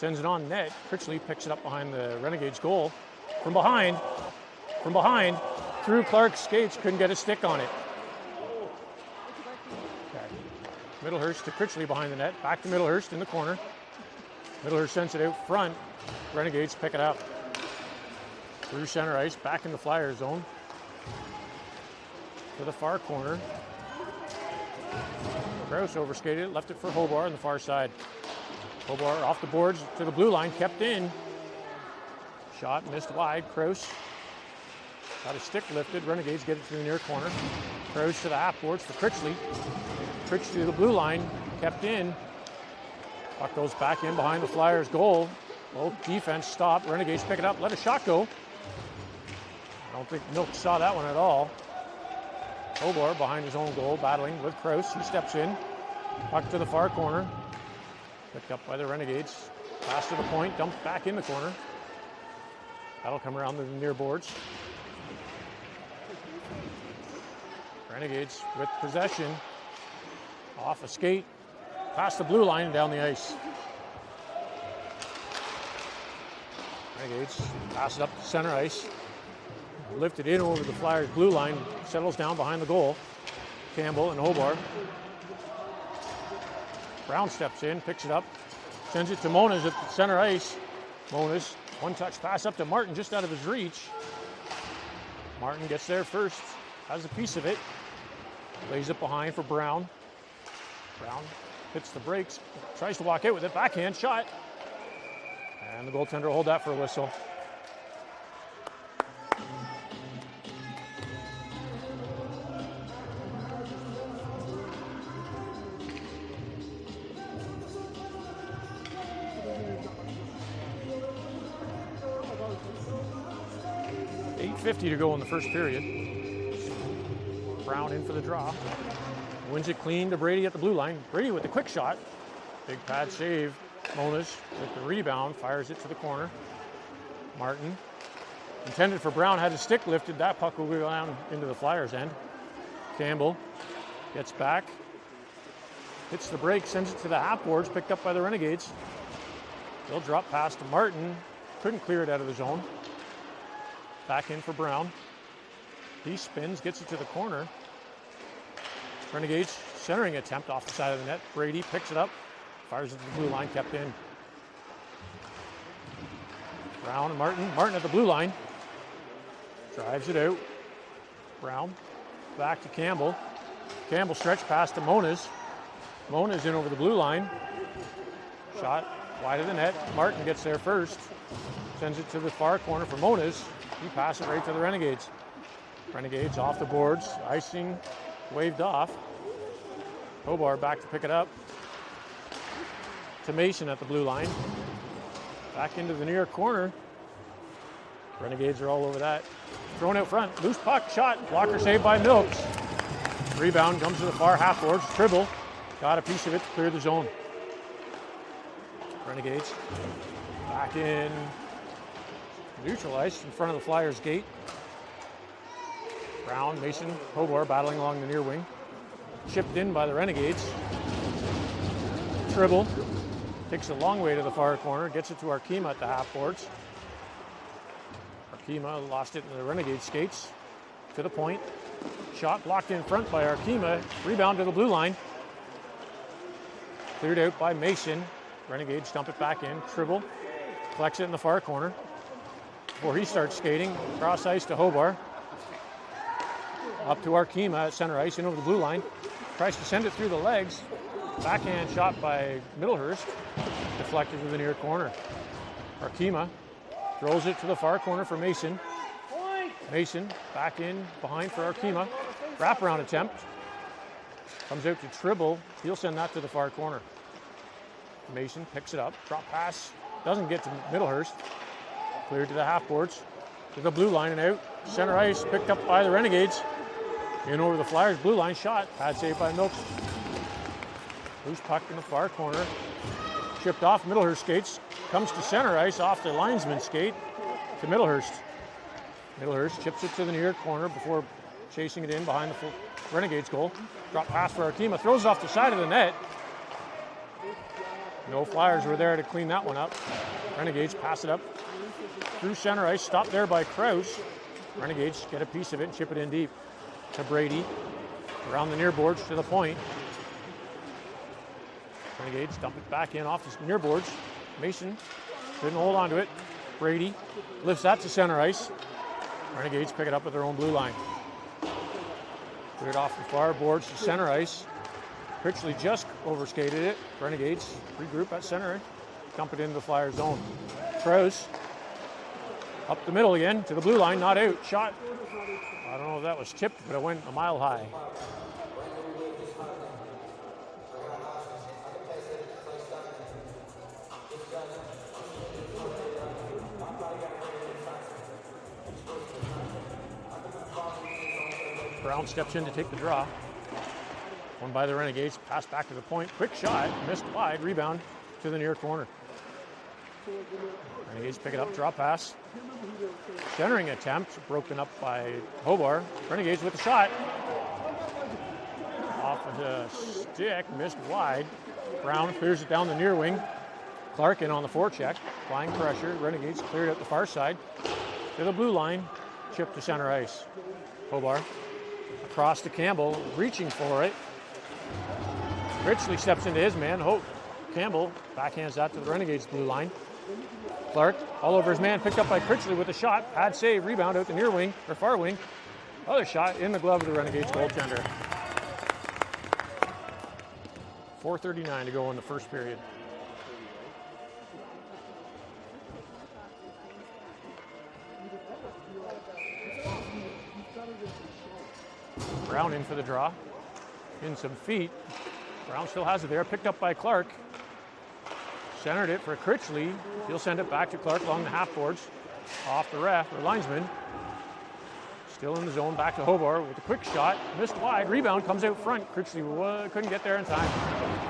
Sends it on net. Critchley picks it up behind the Renegades goal. From behind, through Clark's skates, couldn't get a stick on it. Okay. Middlehurst to Critchley behind the net. Back to Middlehurst in the corner. Middlehurst sends it out front. Renegades pick it up. Through center ice, back in the Flyers zone. To the far corner. Krause overskated it, left it for Hobart on the far side. Hobart off the boards to the blue line, kept in. Shot missed wide. Krause got a stick lifted. Renegades get it to the near corner. Krause to the half boards for Critchley. Critchley to the blue line, kept in. Puck goes back in behind the Flyers goal. Well, defense stopped. Renegades pick it up, let a shot go. I don't think Milk saw that one at all. Hobart behind his own goal, battling with Krause. He steps in. Puck to the far corner. Picked up by the Renegades. Pass to the point, dumped back in the corner. That'll come around to the near boards. Renegades with possession. Off a skate. Past the blue line and down the ice. Renegades pass it up to center ice. Lifted in over the Flyers blue line. Settles down behind the goal. Campbell and Hobart. Brown steps in, picks it up. Sends it to Moniz at the center ice. Moniz, one-touch pass up to Martin just out of his reach. Martin gets there first. Has a piece of it. Lays it behind for Brown. Brown hits the brakes. Tries to walk out with it. Backhand shot. And the goaltender will hold that for a whistle. .50 to go in the first period. Brown in for the draw. Wins it clean to Brady at the blue line. Brady with the quick shot. Big pad save. Moniz with the rebound. Fires it to the corner. Martin. Intended for Brown. Had his stick lifted. That puck will go down into the Flyers' end. Campbell gets back. Hits the break. Sends it to the half boards. Picked up by the Renegades. They'll drop pass to Martin. Couldn't clear it out of the zone. Back in for Brown. He spins, gets it to the corner. Renegades centering attempt off the side of the net. Brady picks it up, fires it to the blue line, kept in. Brown and Martin. Martin at the blue line. Drives it out. Brown back to Campbell. Campbell stretch pass to Moniz. Moniz in over the blue line. Shot wide of the net. Martin gets there first. Sends it to the far corner for Moniz. He passes it right to the Renegades. Renegades off the boards. Icing waved off. Hobart back to pick it up. To Mason at the blue line. Back into the near corner. Renegades are all over that. Thrown out front. Loose puck. Shot. Blocker saved by Milks. Rebound comes to the far half boards. Tribble. Got a piece of it to clear the zone. Renegades back in. Neutralized in front of the Flyers' gate. Brown, Mason, Hobart battling along the near wing. Chipped in by the Renegades. Tribble takes a long way to the far corner, gets it to Arkema at the half boards. Arkema lost it in the Renegade skates. To the point. Shot blocked in front by Arkema. Rebound to the blue line. Cleared out by Mason. Renegades dump it back in. Tribble collects it in the far corner. Before he starts skating, cross ice to Hobart. Up to Arkema at center ice, in over the blue line. Tries to send it through the legs. Backhand shot by Middlehurst. Deflected to the near corner. Arkema throws it to the far corner for Mason. Mason back in behind for Arkema. Wraparound attempt. Comes out to Tribble. He'll send that to the far corner. Mason picks it up. Drop pass. Doesn't get to Middlehurst. Cleared to the half boards. To the blue line and out. Center ice picked up by the Renegades. In over the Flyers blue line. Shot. Pad saved by Milks. Loose puck in the far corner. Chipped off Middlehurst skates. Comes to center ice off the linesman skate to Middlehurst. Middlehurst chips it to the near corner before chasing it in behind the Renegades goal. Drop pass for Arkema. Throws it off the side of the net. No Flyers were there to clean that one up. Renegades pass it up through center ice. Stopped there by Krause. Renegades get a piece of it and chip it in deep to Brady. Around the near boards to the point. Renegades dump it back in off the near boards. Mason couldn't hold on to it. Brady lifts that to center ice. Renegades pick it up with their own blue line. Put it off the far boards to center ice. Critchley just overskated it. Renegades regroup at center. Dump it into the Flyer zone. Krause up the middle again to the blue line. Not out. Shot. I don't know if that was tipped, but it went a mile high. Brown steps in to take the draw. One by the Renegades, pass back to the point. Quick shot, missed wide, rebound to the near corner. Renegades pick it up, draw pass. Centering attempt, broken up by Hobart. Renegades with the shot. Off of the stick, missed wide. Brown clears it down the near wing. Clark in on the forecheck, applying pressure. Renegades cleared out the far side to the blue line, chip to center ice. Hobart across to Campbell, reaching for it. Critchley steps into his man. Campbell backhands that to the Renegades blue line. Clark all over his man, picked up by Critchley with a shot. Pad save, rebound out the near wing, or far wing. Other shot in the glove of the Renegades goaltender. 4:39 to go in the first period. Brown in for the draw. In some feet. Brown still has it there. Picked up by Clark. Centered it for Critchley. He'll send it back to Clark along the half boards. Off the ref, or linesman. Still in the zone, back to Hobart with a quick shot. Missed wide. Rebound comes out front. Critchley couldn't get there in time.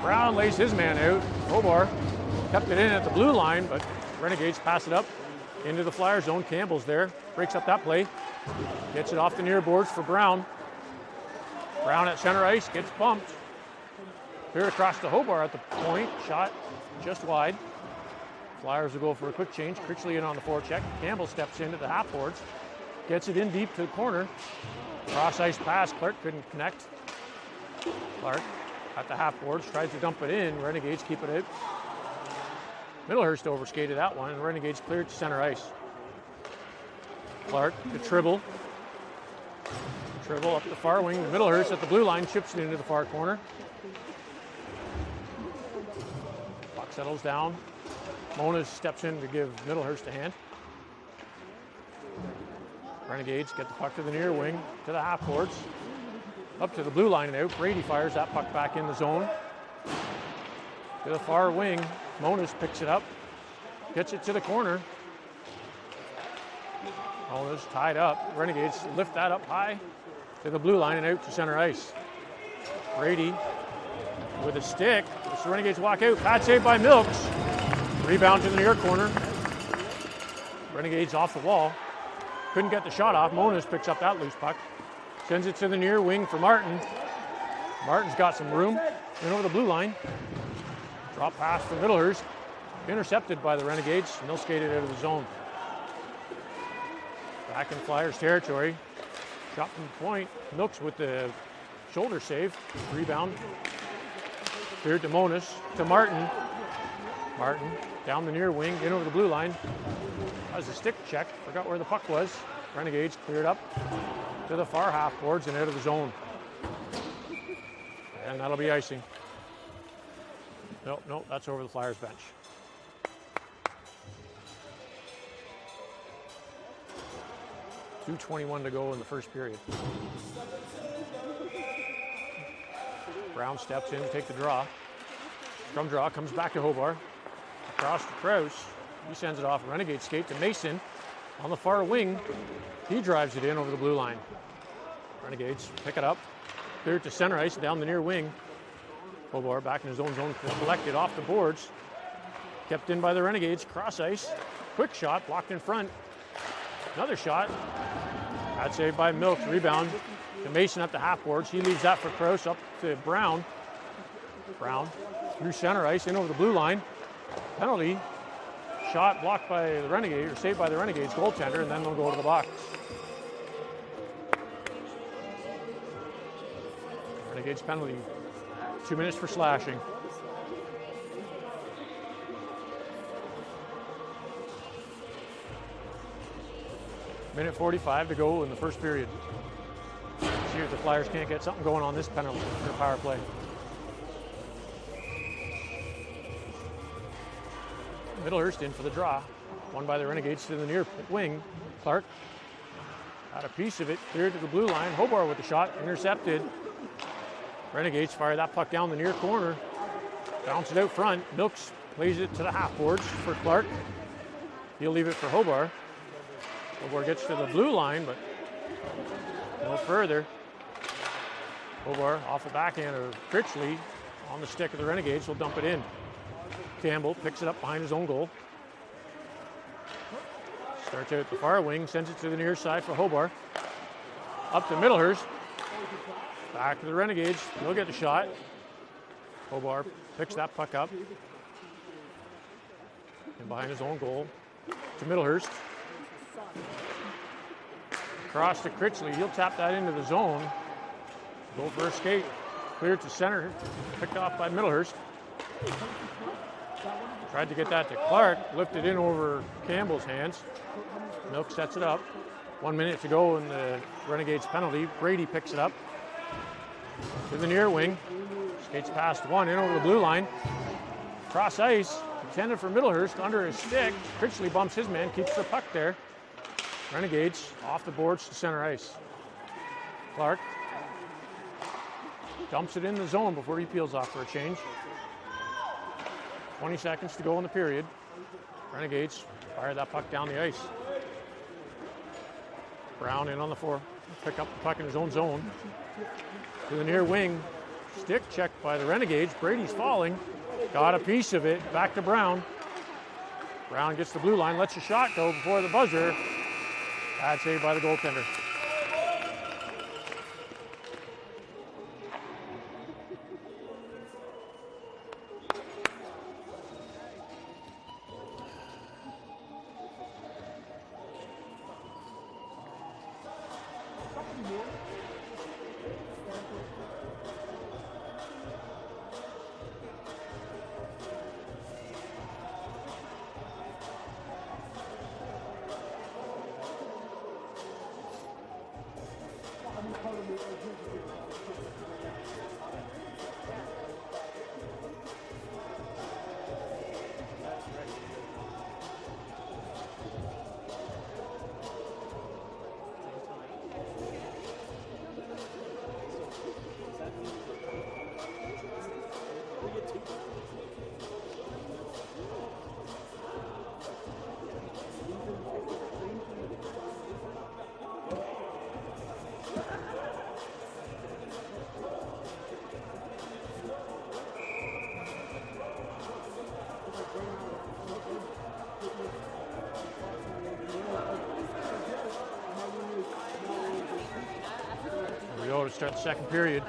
Brown lays his man out. Hobart kept it in at the blue line, but Renegades pass it up into the Flyer zone. Campbell's there. Breaks up that play. Gets it off the near boards for Brown. Brown at center ice, gets bumped. Clear across to Hobart at the point. Shot just wide. Flyers will go for a quick change. Critchley in on the forecheck. Campbell steps in at the half boards. Gets it in deep to the corner. Cross ice pass. Clark couldn't connect. Clark at the half boards. Tries to dump it in. Renegades keep it out. Middlehurst overskated that one, and Renegades cleared to center ice. Clark to Tribble. Tribble up the far wing. Middlehurst at the blue line, chips it into the far corner. Puck settles down. Mona steps in to give Middlehurst a hand. Renegades get the puck to the near wing, to the half boards. Up to the blue line and out. Brady fires that puck back in the zone. To the far wing. Monas picks it up. Gets it to the corner. Monas tied up. Renegades lift that up high to the blue line and out to center ice. Brady with a stick. The Renegades walk out. Pad save by Milks. Rebound to the near corner. Renegades off the wall. Couldn't get the shot off. Monas picks up that loose puck. Sends it to the near wing for Martin. Martin's got some room. In over the blue line. Drop pass for Middlehurst. Intercepted by the Renegades. And they'll skate it out of the zone. Back in Flyers territory. Shot from the point. Milks with the shoulder save. Rebound. Cleared to Monas. To Martin. Martin down the near wing. In over the blue line. That was a stick check. Forgot where the puck was. Renegades cleared up to the far half boards and out of the zone. And that'll be icing. Nope, that's over the Flyers bench. .2:21 to go in the first period. Brown steps in to take the draw. Scrum draw comes back to Hobart. Across to Krause. He sends it off. Renegade skate to Mason on the far wing. He drives it in over the blue line. Renegades pick it up. Clear to center ice down the near wing. Hobart back in his own zone, collected off the boards. Kept in by the Renegades. Cross ice. Quick shot, blocked in front. Another shot. That saved by Milks. Rebound to Mason at the half boards. He leaves that for Krause up to Brown. Brown through center ice, in over the blue line. Penalty. Shot blocked by the Renegades, or saved by the Renegades goaltender, and then they'll go to the box. Renegades penalty. 2 minutes for slashing. Minute 45 to go in the first period. See if the Flyers can't get something going on this penalty, their power play. Middlehurst in for the draw. Won by the Renegades to the near wing. Clark got a piece of it, cleared to the blue line. Hobart with the shot, intercepted. Renegades fire that puck down the near corner. Bounce it out front. Milks plays it to the half boards for Clark. He'll leave it for Hobart. Hobart gets to the blue line, but no further. Hobart off the backhand of Critchley on the stick of the Renegades. Will dump it in. Campbell picks it up behind his own goal. Starts out the far wing, sends it to the near side for Hobart. Up to Middlehurst. Back to the Renegades. They'll get the shot. Hobart picks that puck up. And behind his own goal to Middlehurst. Cross to Critchley. He'll tap that into the zone. Go for a skate. Cleared to center. Picked off by Middlehurst. Tried to get that to Clark. Lifted in over Campbell's hands. Milk sets it up. 1 minute to go in the Renegades penalty. Brady picks it up to the near wing. Skates past one, in over the blue line. Cross ice. Intended for Middlehurst under his stick. Critchley bumps his man, keeps the puck there. Renegades off the boards to center ice. Clark dumps it in the zone before he peels off for a change. 20 seconds to go in the period. Renegades fire that puck down the ice. Brown in on the floor. Pick up the puck in his own zone. To the near wing. Stick checked by the Renegades. Brady's falling. Got a piece of it. Back to Brown. Brown gets the blue line. Lets a shot go before the buzzer. Bad save by the goaltender. To start the second period.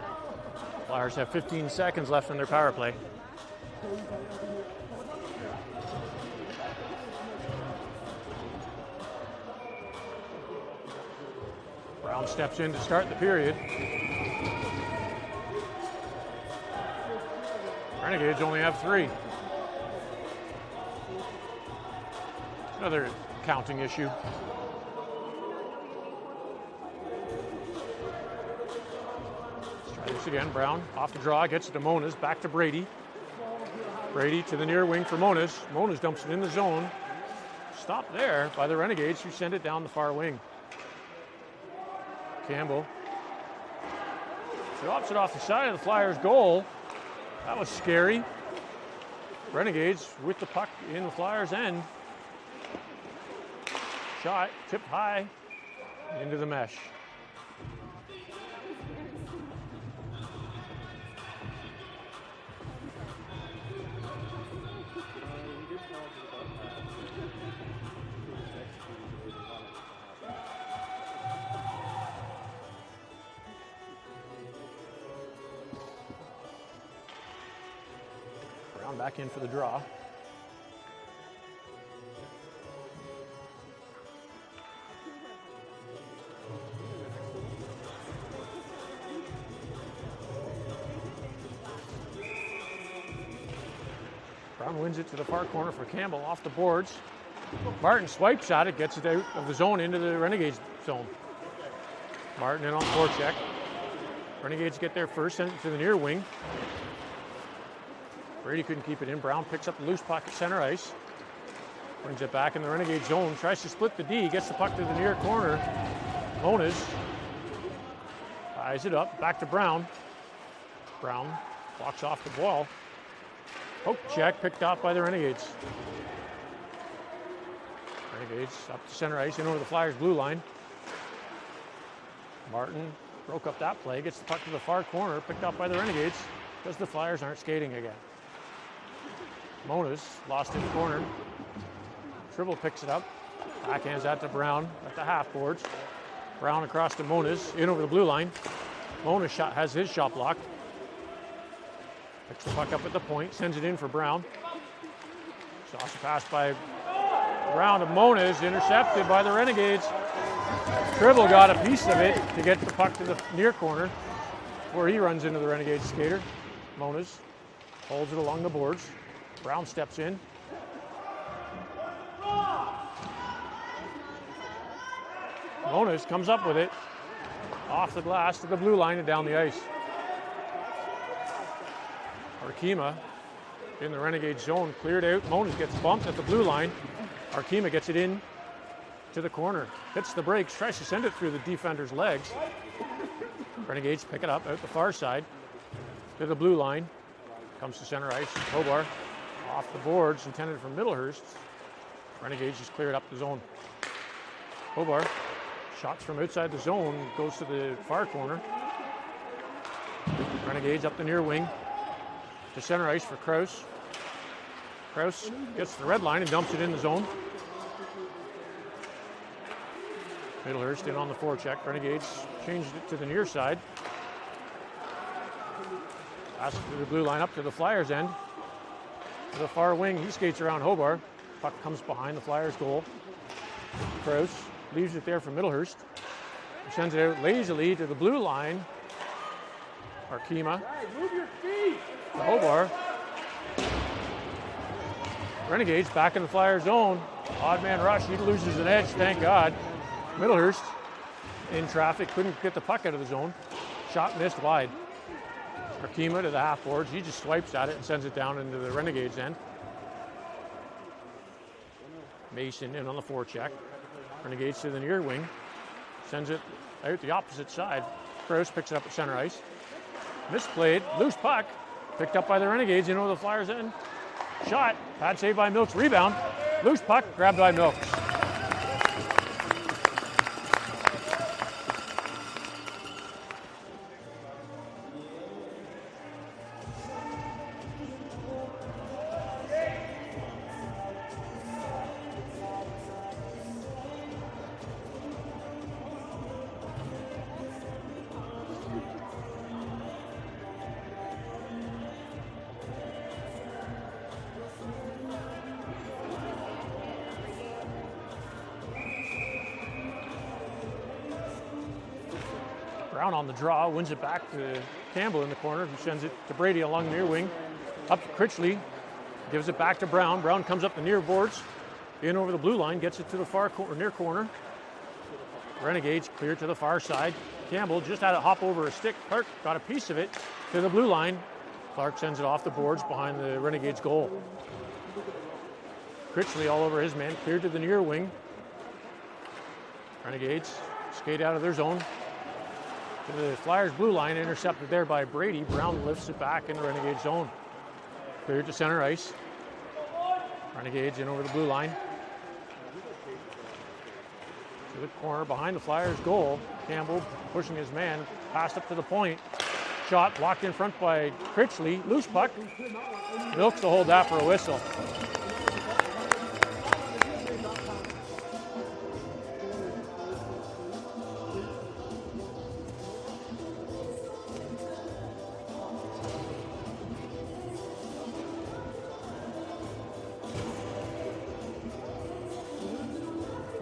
Flyers have 15 seconds left in their power play. Brown steps in to start the period. Renegades only have 3. Another counting issue. Again, Brown off the draw, gets it to Monas, back to Brady. Brady to the near wing for Monas. Monas dumps it in the zone. Stopped there by the Renegades, who send it down the far wing. Campbell drops it off the side of the Flyers' goal. That was scary. Renegades with the puck in the Flyers' end. Shot tipped high into the mesh. Brown back in for the draw. Brown wins it to the far corner for Campbell off the boards. Martin swipes at it, gets it out of the zone into the Renegades zone. Martin in on forecheck. Renegades get there first, send it to the near wing. Brady couldn't keep it in. Brown picks up the loose puck at center ice. Brings it back in the Renegade zone. Tries to split the D. Gets the puck to the near corner. Moniz ties it up. Back to Brown. Brown walks off the ball. Poke check picked off by the Renegades. Renegades up to center ice, in over the Flyers' blue line. Martin broke up that play, gets the puck to the far corner, picked up by the Renegades because the Flyers aren't skating again. Moniz lost in the corner. Tribble picks it up, backhands that to Brown at the half boards. Brown across to Moniz, in over the blue line. Moniz has his shot blocked. Picks the puck up at the point, sends it in for Brown. Sauce pass by Brown to Moniz, intercepted by the Renegades. Tribble got a piece of it to get the puck to the near corner where he runs into the Renegade skater. Moniz holds it along the boards. Brown steps in. Moniz comes up with it off the glass to the blue line and down the ice. Arkema in the Renegade zone, cleared out. Moniz gets bumped at the blue line. Arkema gets it in to the corner. Hits the brakes, tries to send it through the defender's legs. Renegades pick it up out the far side to the blue line. Comes to center ice. Hobart off the boards, intended for Middlehurst. Renegades just cleared up the zone. Hobart shots from outside the zone, goes to the far corner. Renegades up the near wing to center ice for Kraus. Kraus gets the red line and dumps it in the zone. Middlehurst in on the forecheck. Renegades changed it to the near side. Pass it to the blue line up to the Flyers end. To the far wing, he skates around Hobart. Puck comes behind the Flyers goal. Kraus leaves it there for Middlehurst. He sends it out lazily to the blue line. Arkema. To Hobart. Renegades back in the Flyers zone. Odd man rush, he loses an edge, thank God. Middlehurst in traffic, couldn't get the puck out of the zone. Shot missed wide. Arkema to the half boards, he just swipes at it and sends it down into the Renegades end. Mason in on the forecheck. Renegades to the near wing. Sends it out the opposite side. Kraus picks it up at center ice. Misplayed, loose puck. Picked up by the Renegades, in over the Flyers end. Shot, pad save by Milks, rebound. Loose puck, grabbed by Milks. Brown on the draw, wins it back to Campbell in the corner, who sends it to Brady along the near wing. Up to Critchley, gives it back to Brown. Brown comes up the near boards, in over the blue line, gets it to the far near corner. Renegades clear to the far side. Campbell just had it hop over a stick. Clark got a piece of it to the blue line. Clark sends it off the boards behind the Renegades goal. Critchley all over his man, cleared to the near wing. Renegades skate out of their zone. To the Flyers blue line, intercepted there by Brady. Brown lifts it back in the Renegade zone. Cleared to center ice. Renegades in over the blue line. To the corner behind the Flyers goal. Campbell pushing his man, passed up to the point. Shot blocked in front by Critchley. Loose puck. Milks to hold that for a whistle.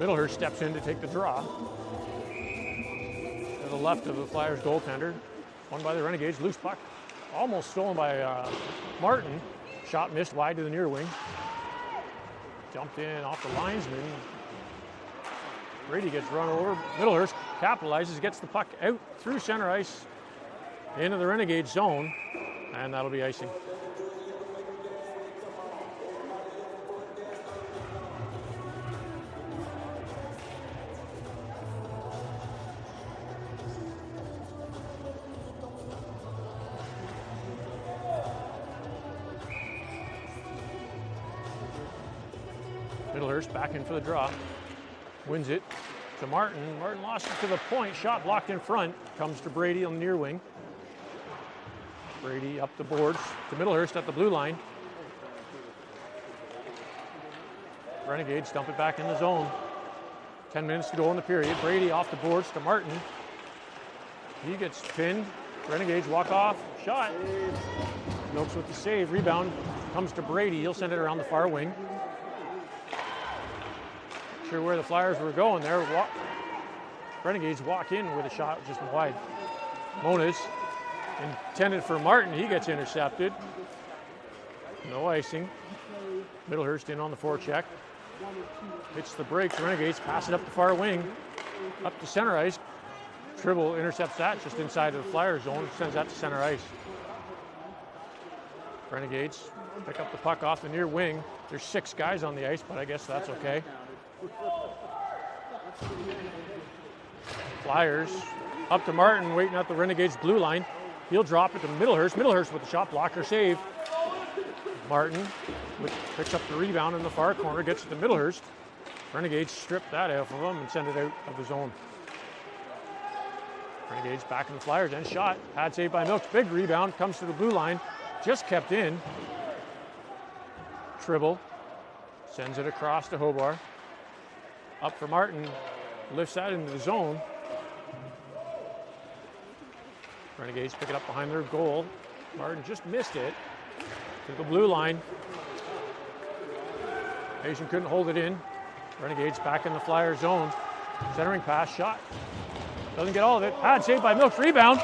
Middlehurst steps in to take the draw. To the left of the Flyers goaltender. Won by the Renegades. Loose puck. Almost stolen by Martin. Shot missed wide to the near wing. Jumped in off the linesman. Brady gets run over. Middlehurst capitalizes, gets the puck out through center ice into the Renegade zone, and that'll be icing. Middlehurst back in for the draw. Wins it to Martin. Martin lost it to the point. Shot blocked in front. Comes to Brady on the near wing. Brady up the boards to Middlehurst at the blue line. Renegades dump it back in the zone. 10 minutes to go in the period. Brady off the boards to Martin. He gets pinned. Renegades walk off. Shot. Milks with the save. Rebound comes to Brady. He'll send it around the far wing. Sure where the Flyers were going there. Renegades walk in with a shot just wide. Moniz intended for Martin. He gets intercepted. No icing. Middlehurst in on the forecheck. Hits the brakes. Renegades pass it up the far wing. Up to center ice. Tribble intercepts that just inside of the Flyer zone. Sends that to center ice. Renegades pick up the puck off the near wing. There's 6 guys on the ice, but I guess that's okay. Flyers up to Martin, waiting at the Renegades blue line. He'll drop it to Middlehurst. Middlehurst with the shot blocker save. Martin picks up the rebound in the far corner, gets it to Middlehurst. Renegades strip that off of him and send it out of the zone. Renegades back in the Flyers end. Shot. Pad save by Milks. Big rebound. Comes to the blue line. Just kept in. Tribble sends it across to Hobart. Up for Martin. Lifts that into the zone. Renegades pick it up behind their goal. Martin just missed it. To the blue line. Mason couldn't hold it in. Renegades back in the Flyer zone. Centering pass. Shot. Doesn't get all of it. Pad saved by Milks. Rebound.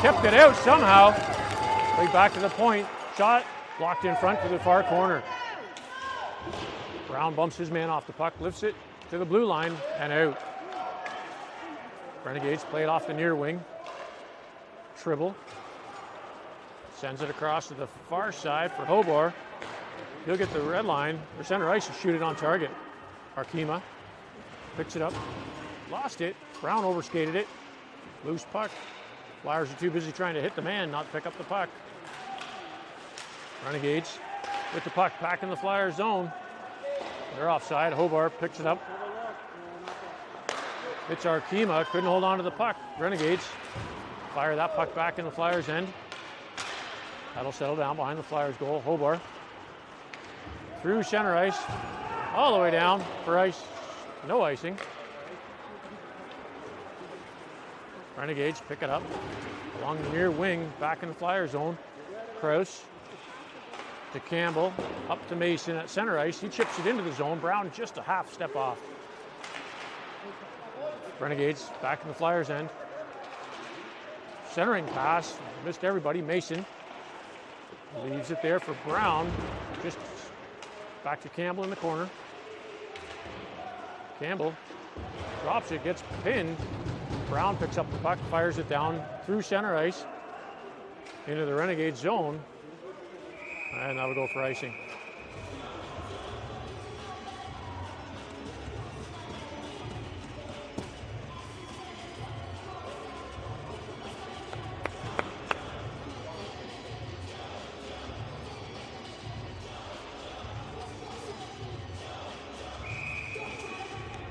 Kept it out somehow. Right back to the point. Shot. Blocked in front to the far corner. Brown bumps his man off the puck. Lifts it to the blue line and out. Renegades play it off the near wing. Tribble sends it across to the far side for Hobart. He'll get the red line or center ice and shoot it on target. Arkema picks it up. Lost it. Brown overskated it. Loose puck. Flyers are too busy trying to hit the man, not pick up the puck. Renegades with the puck back in the Flyer zone. They're offside. Hobart picks it up. It's Arkema. Couldn't hold on to the puck. Renegades fire that puck back in the Flyers' end. That'll settle down behind the Flyers' goal. Hobart through center ice, all the way down for ice. No icing. Renegades pick it up along the near wing, back in the Flyer zone. Krause to Campbell, up to Mason at center ice. He chips it into the zone. Brown just a half step off. Renegades back in the Flyers' end. Centering pass, missed everybody. Mason leaves it there for Brown. Just back to Campbell in the corner. Campbell drops it, gets pinned. Brown picks up the puck, fires it down through center ice into the Renegade zone, and that'll go for icing.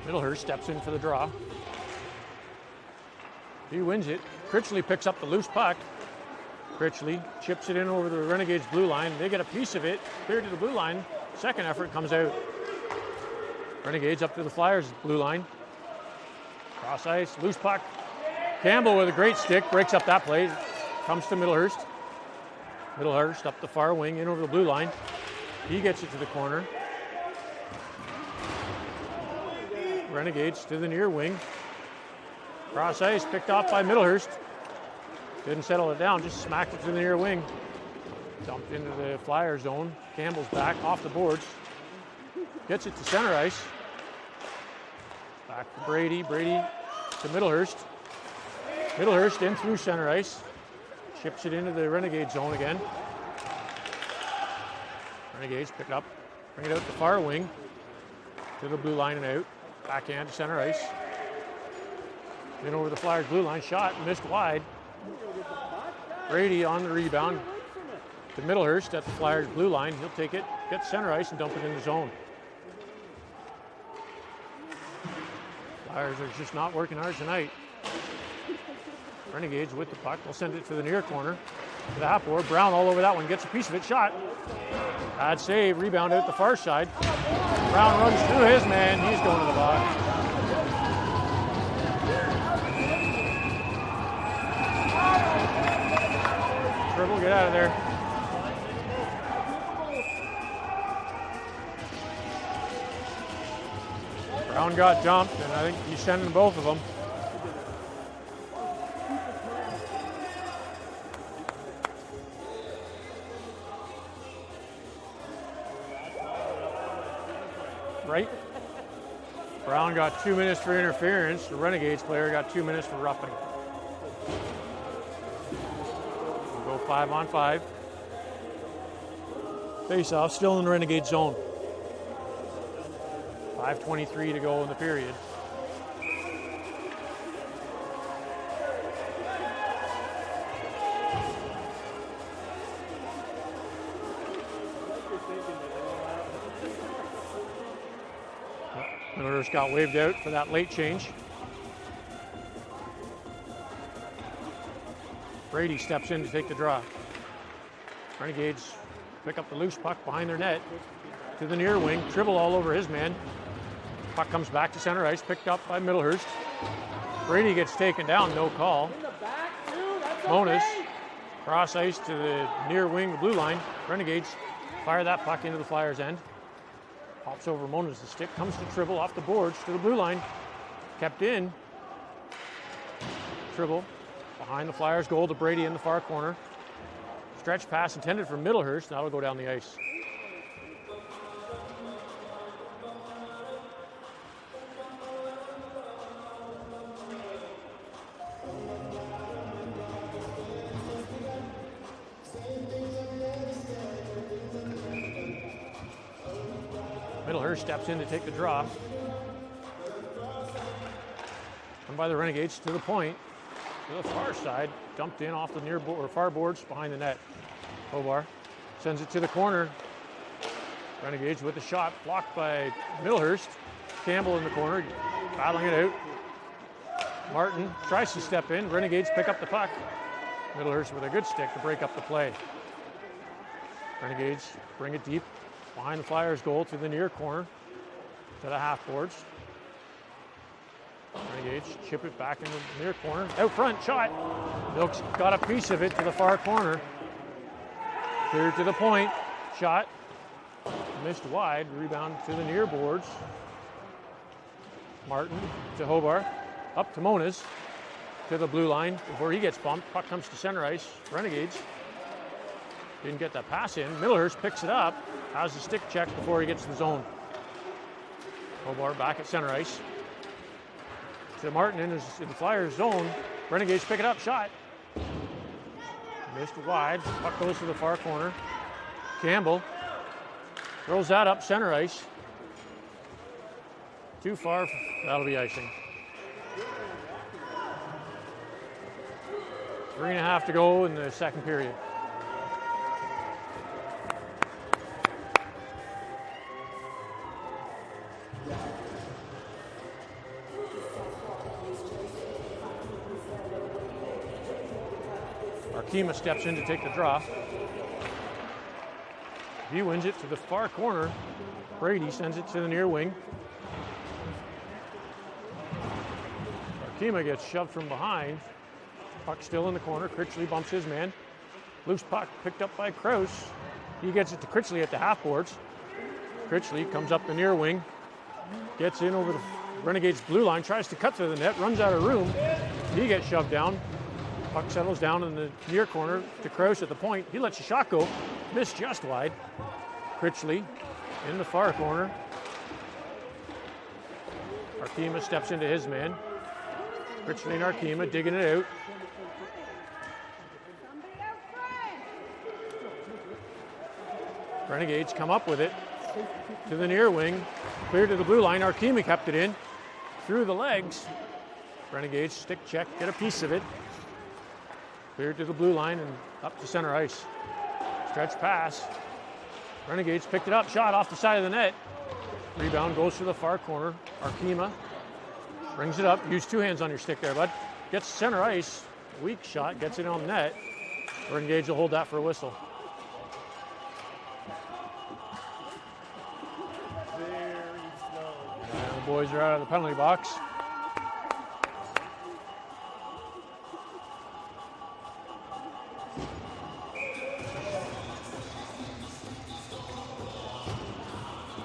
Middlehurst steps in for the draw. He wins it. Critchley picks up the loose puck. Critchley chips it in over the Renegades blue line. They get a piece of it, clear to the blue line. Second effort comes out. Renegades up to the Flyers blue line. Cross ice, loose puck. Campbell with a great stick, breaks up that play. Comes to Middlehurst. Middlehurst up the far wing, in over the blue line. He gets it to the corner. Renegades to the near wing. Cross ice, picked off by Middlehurst. Didn't settle it down, just smacked it to the near wing. Dumped into the Flyer zone. Campbell's back off the boards. Gets it to center ice. Back to Brady. Brady to Middlehurst. Middlehurst in through center ice. Ships it into the Renegade zone again. Renegades pick it up. Bring it out the far wing. To the blue line and out. Backhand to center ice. In over the Flyers blue line. Shot missed wide. Brady on the rebound. To Middlehurst at the Flyers blue line. He'll take it, get center ice, and dump it in the zone. Flyers are just not working hard tonight. Renegades with the puck. They'll send it to the near corner. To the half board. Brown all over that one. Gets a piece of it. Shot. Bad save. Rebound out the far side. Brown runs through his man. He's going to the box. Dribble, get out of there. Brown got dumped, and I think he's sending both of them. Right? Brown got 2 minutes for interference. The Renegades player got 2 minutes for roughing. We'll go 5-on-5. Face-off still in the Renegade zone. 5:23 to go in the period. Miller's got waved out for that late change. Brady steps in to take the draw. Renegades pick up the loose puck behind their net to the near wing. Dribble all over his man. Puck comes back to center ice, picked up by Middlehurst. Brady gets taken down, no call. Monas, cross ice to the near wing, the blue line. Renegades fire that puck into the Flyers' end. Pops over Monas, the stick comes to Tribble off the boards to the blue line. Kept in. Tribble behind the Flyers' goal to Brady in the far corner. Stretch pass intended for Middlehurst, now it'll go down the ice. Middlehurst steps in to take the draw. Come by the Renegades to the point, to the far side, dumped in off the near or far boards behind the net. Hobart sends it to the corner. Renegades with the shot, blocked by Middlehurst. Campbell in the corner, battling it out. Martin tries to step in. Renegades pick up the puck. Middlehurst with a good stick to break up the play. Renegades bring it deep behind the Flyers' goal to the near corner, to the half boards. Renegades chip it back in the near corner. Out front, shot. Milk's got a piece of it to the far corner. Clear to the point, shot. Missed wide, rebound to the near boards. Martin to Hobart, up to Monas, to the blue line before he gets bumped. Puck comes to center ice. Renegades didn't get that pass in. Middlehurst picks it up, has the stick check before he gets to the zone. Hobart back at center ice. To Martin in the Flyers zone. Renegades pick it up, shot. Missed wide, puck goes to the far corner. Campbell throws that up center ice. Too far, that'll be icing. 3.5 to go in the second period. Kima steps in to take the draw. He wins it to the far corner. Brady sends it to the near wing. Kima gets shoved from behind. Puck still in the corner. Critchley bumps his man. Loose puck picked up by Krause. He gets it to Critchley at the half boards. Critchley comes up the near wing. Gets in over the Renegades blue line, tries to cut through the net, runs out of room. He gets shoved down. Puck settles down in the near corner to Krause at the point. He lets a shot go, missed just wide. Critchley in the far corner. Arkema steps into his man. Critchley and Arkema digging it out. Renegades come up with it to the near wing, clear to the blue line. Arkema kept it in through the legs. Renegades stick check, get a piece of it. Cleared to the blue line and up to center ice. Stretch pass. Renegades picked it up, shot off the side of the net. Rebound goes to the far corner. Arkema brings it up. Use two hands on your stick there, bud. Gets center ice. Weak shot, gets it on net. Renegades will hold that for a whistle. And the boys are out of the penalty box.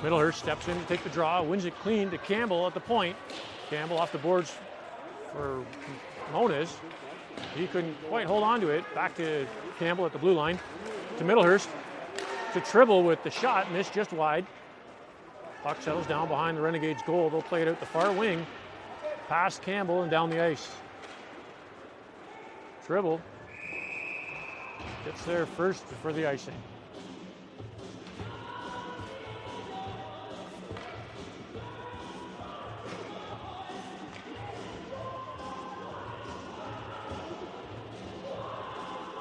Middlehurst steps in to take the draw, wins it clean to Campbell at the point. Campbell off the boards for Moniz. He couldn't quite hold on to it. Back to Campbell at the blue line. To Middlehurst. To Tribble with the shot, missed just wide. Puck settles down behind the Renegades goal. They'll play it out the far wing. Past Campbell and down the ice. Tribble gets there first for the icing.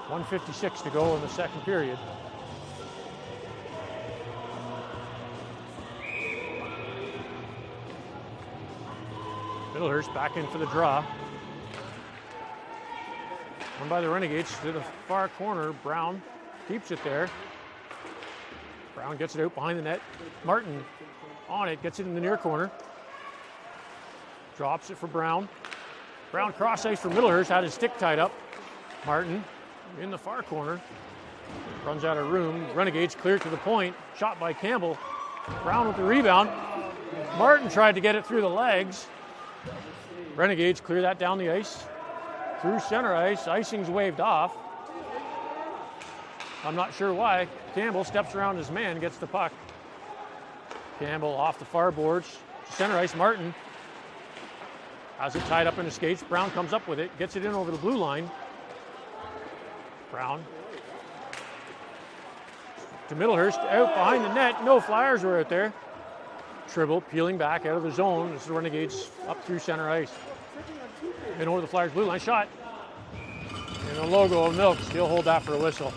.156 to go in the second period. Middlehurst back in for the draw. Run by the Renegades to the far corner. Brown keeps it there. Brown gets it out behind the net. Martin on it, gets it in the near corner. Drops it for Brown. Brown cross ice for Middlehurst, had his stick tied up. Martin in the far corner. Runs out of room. Renegades clear to the point. Shot by Campbell. Brown with the rebound. Martin tried to get it through the legs. Renegades clear that down the ice. Through center ice. Icing's waved off. I'm not sure why. Campbell steps around his man, gets the puck. Campbell off the far boards. Center ice. Martin has it tied up in his skates. Brown comes up with it. Gets it in over the blue line. Brown to Middlehurst, out behind the net. No Flyers were out there. Tribble peeling back out of the zone. This is Renegades up through center ice. And over the Flyers blue line. Shot. And the logo of Milks. He'll hold that for a whistle.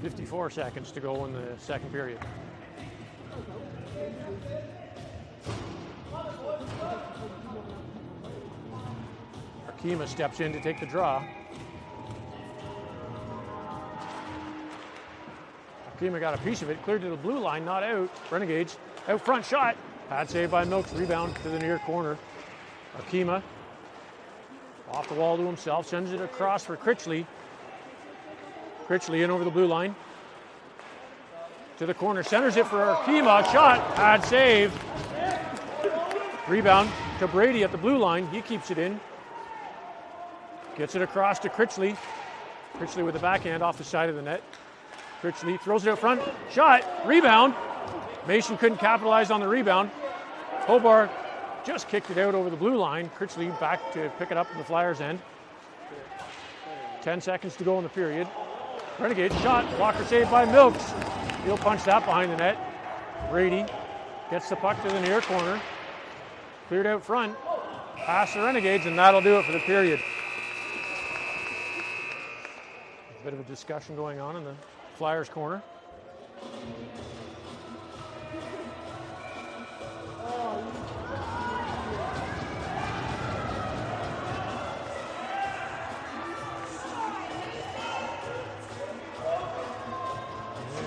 .54 seconds to go in the second period. Arkema steps in to take the draw. Arkema got a piece of it, cleared to the blue line, not out. Renegades out front, shot. Pad save by Milks, rebound to the near corner. Arkema off the wall to himself, sends it across for Critchley. Critchley in over the blue line. To the corner, centers it for Arkema, shot, pad save. Rebound to Brady at the blue line, he keeps it in. Gets it across to Critchley. Critchley with the backhand off the side of the net. Critchley throws it out front. Shot. Rebound. Mason couldn't capitalize on the rebound. Hobart just kicked it out over the blue line. Critchley back to pick it up in the Flyers' end. 10 seconds to go in the period. Renegades shot. Blocker saved by Milks. He'll punch that behind the net. Brady gets the puck to the near corner. Cleared out front. Pass the Renegades, and that'll do it for the period. A bit of a discussion going on in the Flyers corner.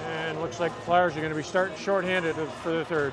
And looks like the Flyers are going to be starting shorthanded for the third.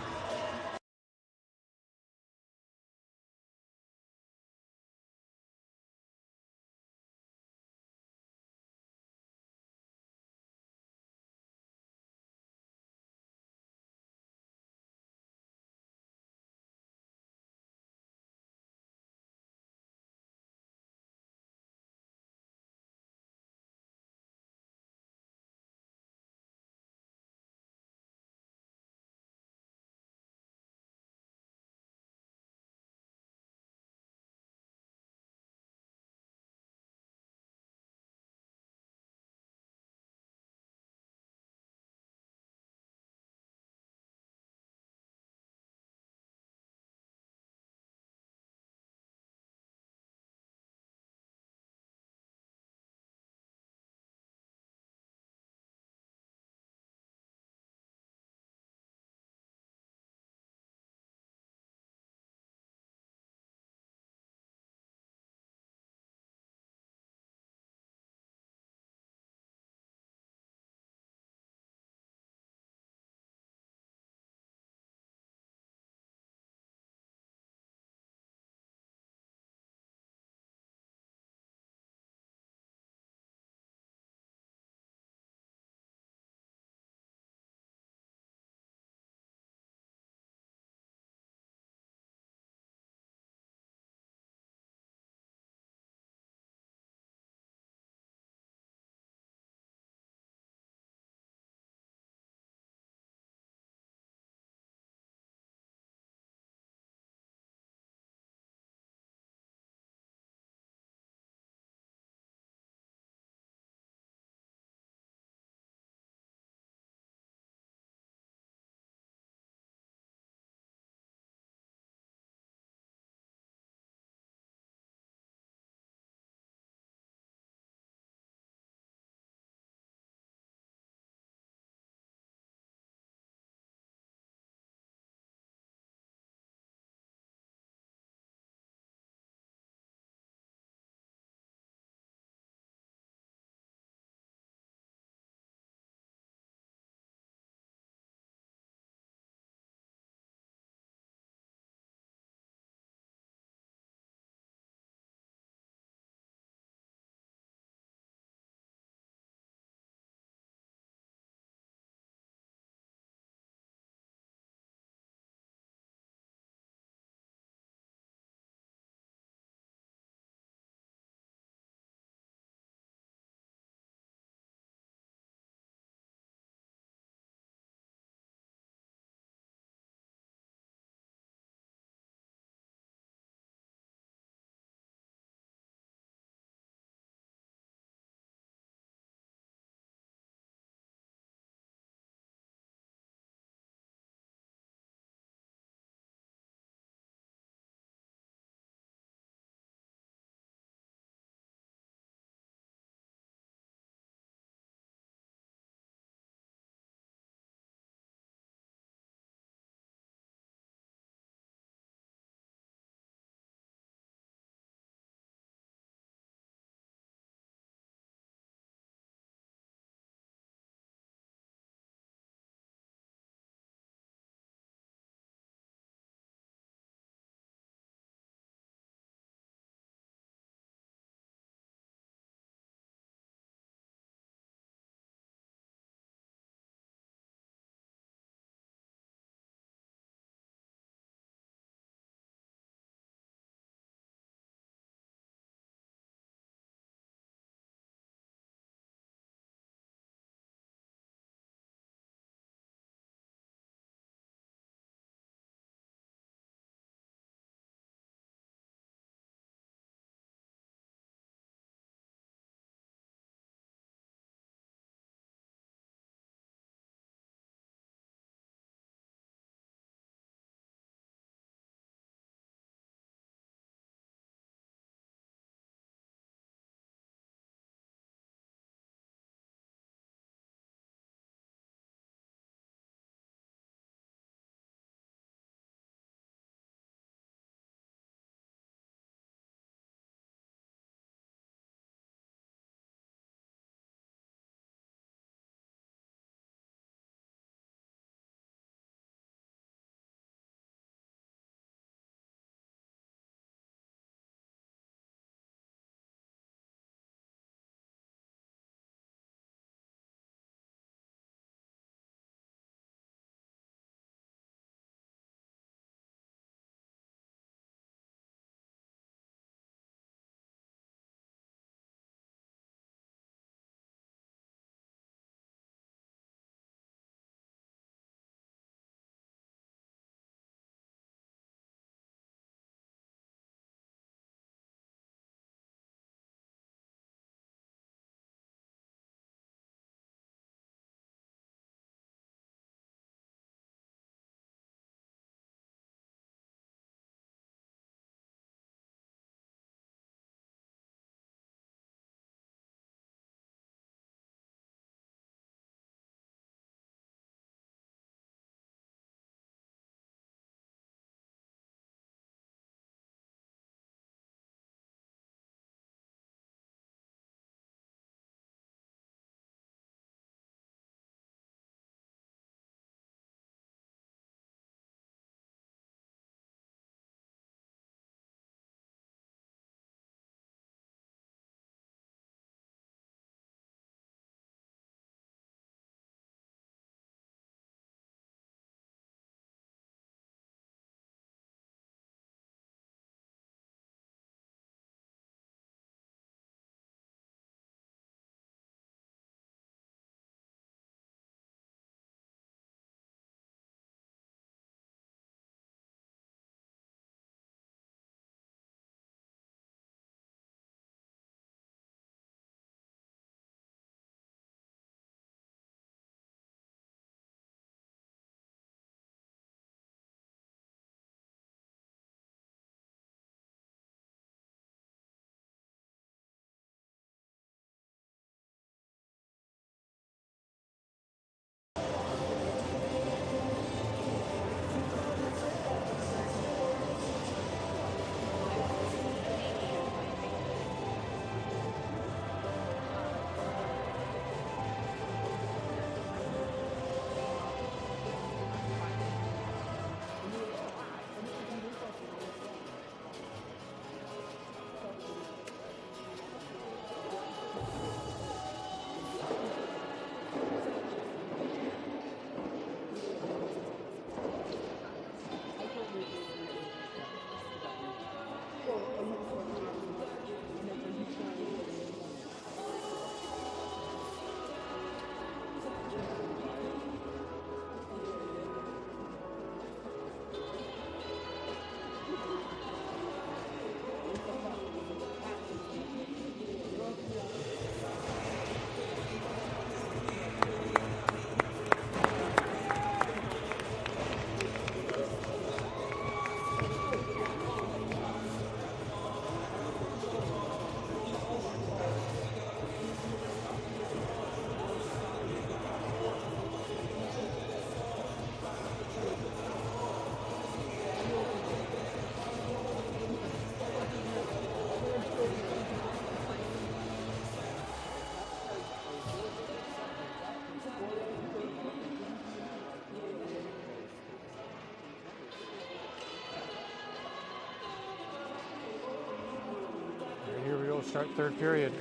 start third period.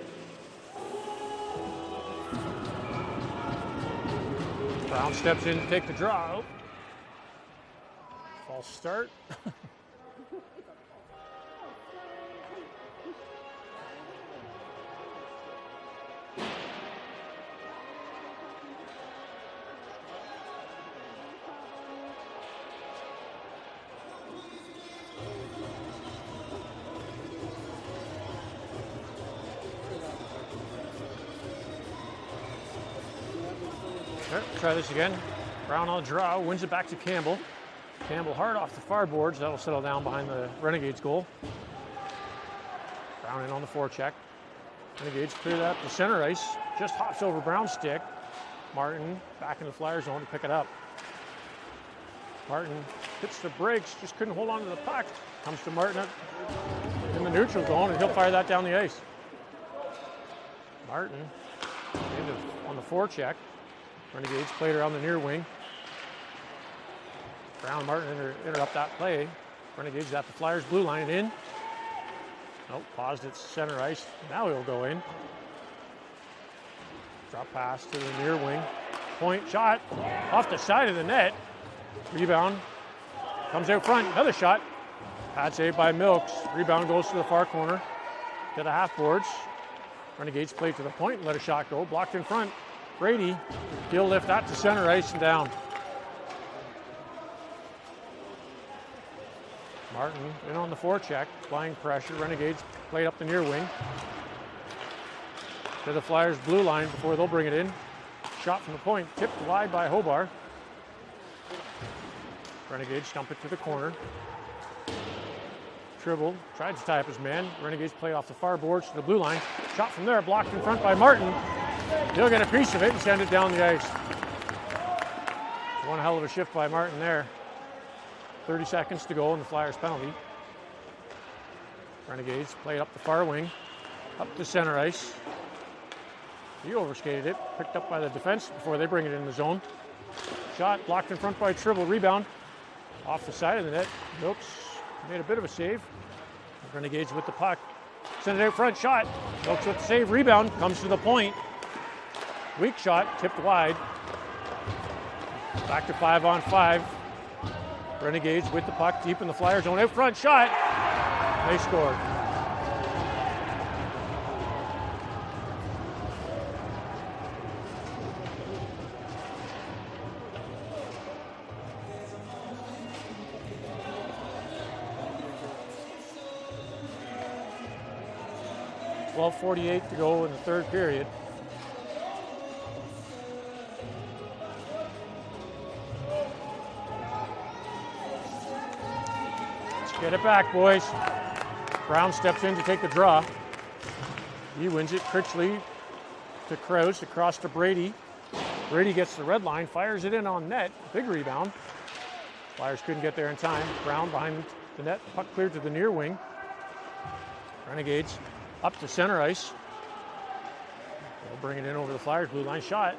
Brown steps in to take the draw. False start. Try this again. Brown on the draw, wins it back to Campbell. Campbell hard off the far boards. That'll settle down behind the Renegades goal. Brown in on the forecheck. Renegades clear that to center ice. Just hops over Brown's stick. Martin back in the Flyer zone to pick it up. Martin hits the brakes, just couldn't hold on to the puck. Comes to Martin in the neutral zone, and he'll fire that down the ice. Martin on the forecheck. Renegades played around the near wing. Brown and Martin interrupt that play. Renegades at the Flyers blue line it in. Nope, paused at center ice. Now he'll go in. Drop pass to the near wing. Point shot off the side of the net. Rebound comes out front. Another shot. Pad save by Milks. Rebound goes to the far corner to the half boards. Renegades play to the point and let a shot go. Blocked in front. Brady, he'll lift that to center ice and down. Martin in on the forecheck, applying pressure. Renegades played up the near wing to the Flyers blue line before they'll bring it in. Shot from the point, tipped wide by Hobart. Renegades dump it to the corner. Tribble tried to tie up his man. Renegades play off the far boards to the blue line. Shot from there, blocked in front by Martin. He'll get a piece of it and send it down the ice. One hell of a shift by Martin there. 30 seconds to go in the Flyers penalty. Renegades played up the far wing, up to center ice. He overskated it, picked up by the defense before they bring it in the zone. Shot blocked in front by Tribble, rebound off the side of the net. Milks made a bit of a save. Renegades with the puck. Send it out front, shot. Milks with the save, rebound, comes to the point. Weak shot, tipped wide. Back to 5-on-5. Renegades with the puck deep in the Flyer zone. Out front, shot. They scored. .48 to go in the third period. Get it back, boys. Brown steps in to take the draw. He wins it. Critchley to Kraus, across to Brady. Brady gets the red line, fires it in on net. Big rebound. Flyers couldn't get there in time. Brown behind the net. Puck cleared to the near wing. Renegades up to center ice. They'll bring it in over the Flyers blue line. Shot.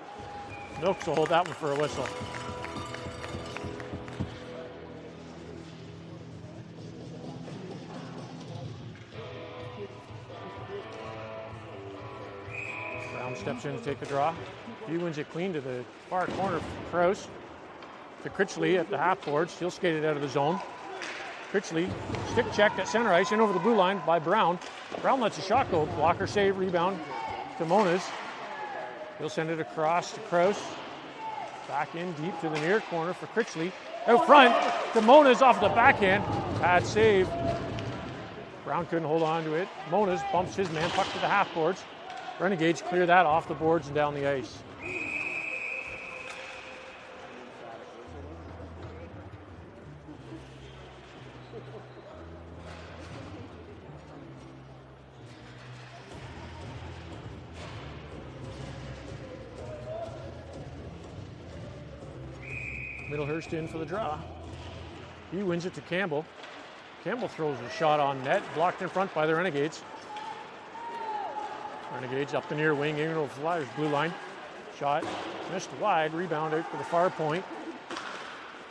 Milks will hold that one for a whistle. Steps in to take the draw. He wins it clean to the far corner for Kraus. To Critchley at the half boards. He'll skate it out of the zone. Critchley, stick checked at center ice, in over the blue line by Brown. Brown lets a shot go. Blocker save, rebound to Moniz. He'll send it across to Kraus. Back in deep to the near corner for Critchley. Out front to Moniz off the backhand. Pad save. Brown couldn't hold on to it. Moniz bumps his man, puck to the half boards. Renegades clear that off the boards and down the ice. Middlehurst in for the draw. He wins it to Campbell. Campbell throws a shot on net, blocked in front by the Renegades. Renegades up the near wing, in over the Flyers blue line. Shot missed wide, rebound out to the far point.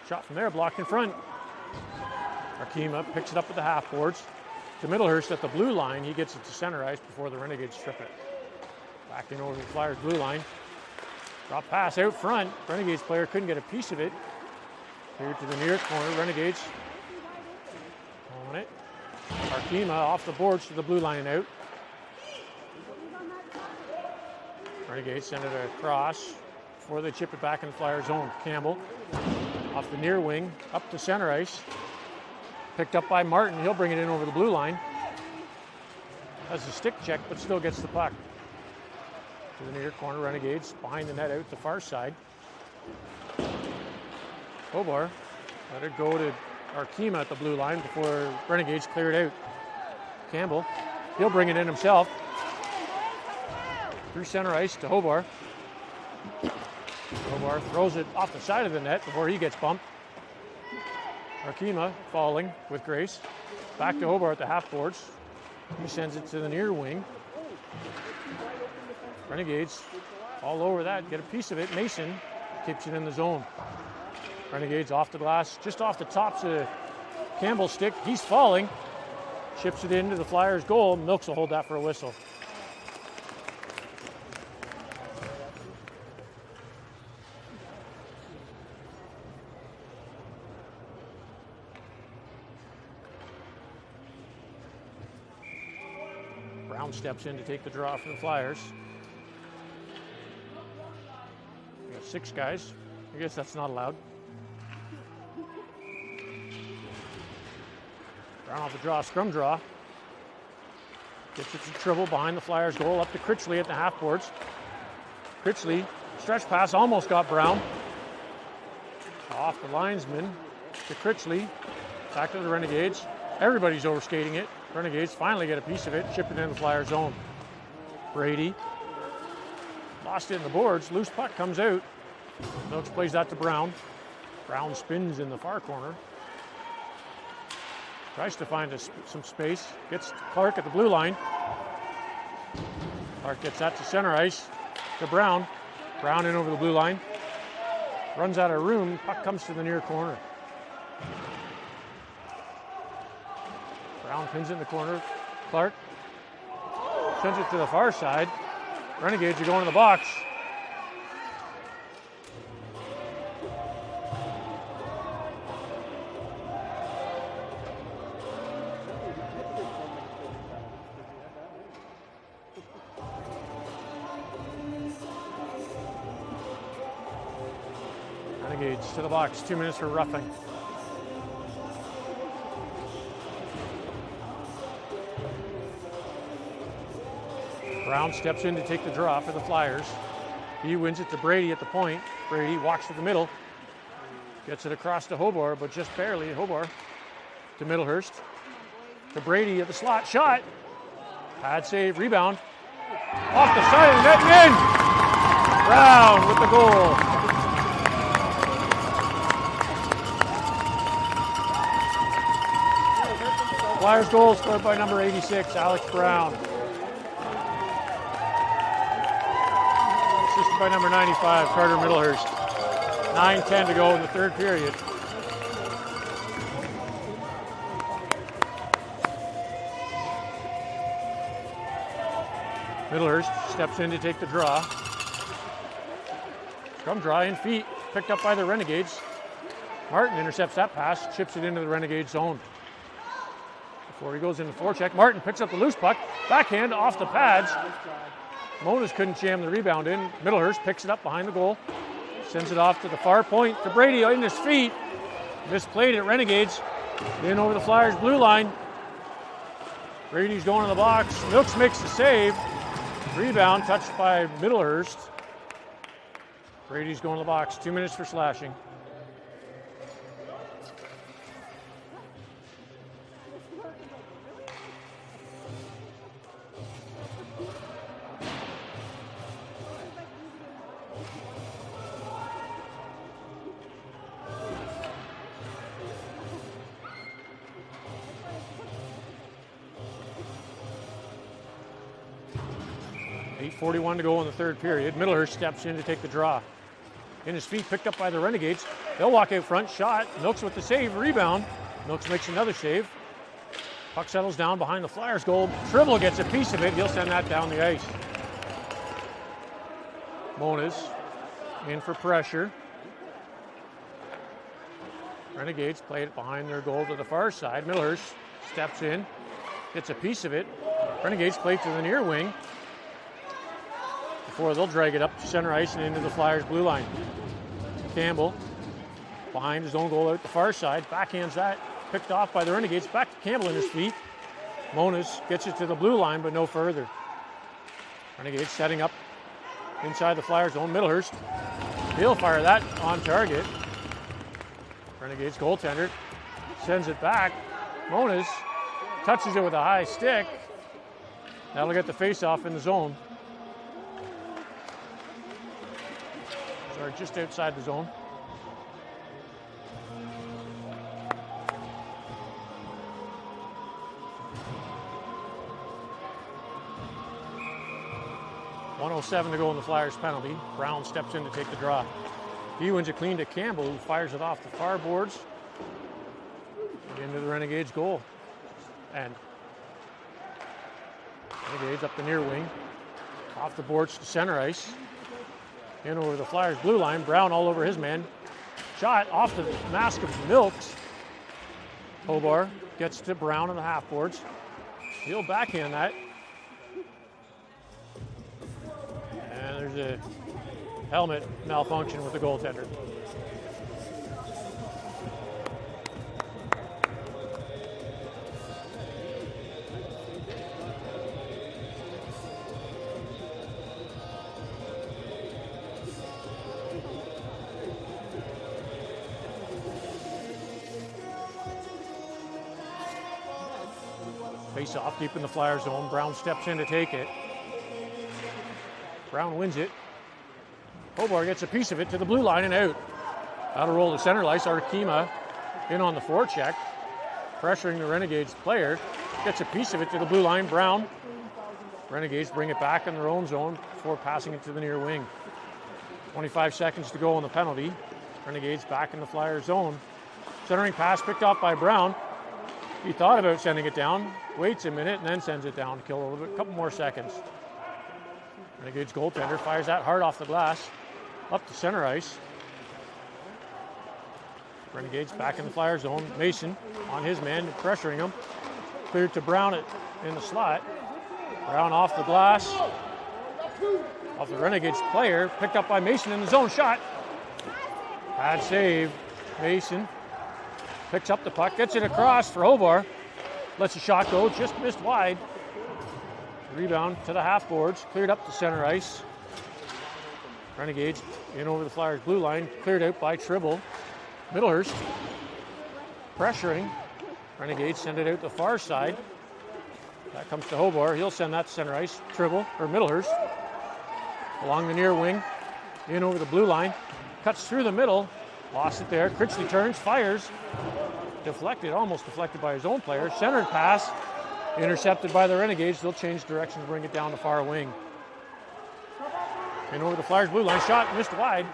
Shot from there, blocked in front. Arkema picks it up at the half boards. to Middlehurst at the blue line. He gets it to center ice before the Renegades strip it. Back in over the Flyers blue line. Drop pass out front. Renegades player couldn't get a piece of it. Here to the near corner. Renegades on it. Arkema off the boards to the blue line and out. Renegades send it across before they chip it back in the Flyers zone. Campbell off the near wing up to center ice. Picked up by Martin. He'll bring it in over the blue line. Has a stick check, but still gets the puck. To the near corner. Renegades behind the net out the far side. Hobart let it go to Arkema at the blue line before Renegades clear it out. Campbell, he'll bring it in himself. Through center ice to Hobart. Hobart throws it off the side of the net before he gets bumped. Arkema falling with grace. Back to Hobart at the half boards. He sends it to the near wing. Renegades all over that, get a piece of it. Mason keeps it in the zone. Renegades off the glass, just off the tops of Campbell's stick. He's falling. Chips it into the Flyers' goal. Milks will hold that for a whistle. Brown steps in to take the draw for the Flyers. We got 6 guys. I guess that's not allowed. Brown off the draw, scrum draw. Gets it to Tribble behind the Flyers goal, up to Critchley at the half boards. Critchley, stretch pass, almost got Brown. Off the linesman to Critchley. Back to the Renegades. Everybody's overskating it. Renegades finally get a piece of it, chip it in the Flyers zone. Brady lost it in the boards. Loose puck comes out. Milks plays that to Brown. Brown spins in the far corner. Tries to find some space. Gets Clark at the blue line. Clark gets that to center ice to Brown. Brown in over the blue line. Runs out of room. Puck comes to the near corner. Brown pins in the corner. Clark sends it to the far side. Renegades are going to the box. Renegades to the box. 2 minutes for roughing. Brown steps in to take the draw for the Flyers. He wins it to Brady at the point. Brady walks to the middle. Gets it across to Hobart, but just barely. Hobart to Middlehurst. To Brady at the slot. Shot. Pad save. Rebound. Off the side of the net and in. Brown with the goal. Flyers goal scored by number 86, Alex Brown. Assisted by number 95, Carter Middlehurst. 9:10 to go in the third period. Middlehurst steps in to take the draw. Scrum draw in feet, picked up by the Renegades. Martin intercepts that pass, chips it into the Renegade zone. Before he goes into forecheck, Martin picks up the loose puck, backhand off the pads. Monas couldn't jam the rebound in. Middlehurst picks it up behind the goal, sends it off to the far point to Brady in his feet. Misplayed it, Renegades. In over the Flyers blue line. Brady's going to the box. Milks makes the save. Rebound touched by Middlehurst. Brady's going to the box. 2 minutes for slashing. .41 to go in the third period. Middlehurst steps in to take the draw. In his feet, picked up by the Renegades. They'll walk out front, shot. Milks with the save, rebound. Milks makes another save. Puck settles down behind the Flyers goal. Tribble gets a piece of it. He'll send that down the ice. Moniz in for pressure. Renegades play it behind their goal to the far side. Middlehurst steps in, gets a piece of it. Renegades play to the near wing before they'll drag it up to center ice and into the Flyers blue line. Campbell behind his own goal out the far side. Backhands that. Picked off by the Renegades. Back to Campbell in his feet. Moniz gets it to the blue line, but no further. Renegades setting up inside the Flyers zone. Middlehurst. He'll fire that on target. Renegades goaltender sends it back. Moniz touches it with a high stick. That'll get the face-off in the zone. Sorry, just outside the zone. .107 to go in the Flyers penalty. Brown steps in to take the draw. He wins it clean to Campbell, who fires it off the far boards into the Renegades goal. And Renegades up the near wing, off the boards to center ice, in over the Flyers blue line. Brown all over his man. Shot off the mask of Milks. Hobart gets to Brown on the half boards. He'll backhand that. And there's a helmet malfunction with the goaltender. Face off deep in the Flyers zone. Brown steps in to take it. Brown wins it. Hobart gets a piece of it to the blue line and out. That'll roll to center ice. Arkema in on the forecheck, pressuring the Renegades player. Gets a piece of it to the blue line. Brown. Renegades bring it back in their own zone before passing it to the near wing. 25 seconds to go on the penalty. Renegades back in the Flyers zone. Centering pass picked off by Brown. He thought about sending it down, waits a minute, and then sends it down to kill a little bit, a couple more seconds. Renegades goaltender fires that hard off the glass, up to center ice. Renegades back in the Flyer zone. Mason on his man, pressuring him. Cleared to Brown in the slot. Brown off the glass, off the Renegades player, picked up by Mason in the zone. Shot. Bad save. Mason picks up the puck, gets it across for Hobart. Lets the shot go, just missed wide. Rebound to the half boards, cleared up to center ice. Renegades in over the Flyers blue line, cleared out by Tribble. Middlehurst pressuring. Renegades send it out the far side. That comes to Hobart. He'll send that to center ice. Tribble, or Middlehurst, along the near wing, in over the blue line. Cuts through the middle, lost it there. Critchley turns, fires. Deflected, almost deflected by his own player. Centered pass, intercepted by the Renegades. They'll change direction to bring it down the far wing. And over the Flyers blue line, shot missed wide.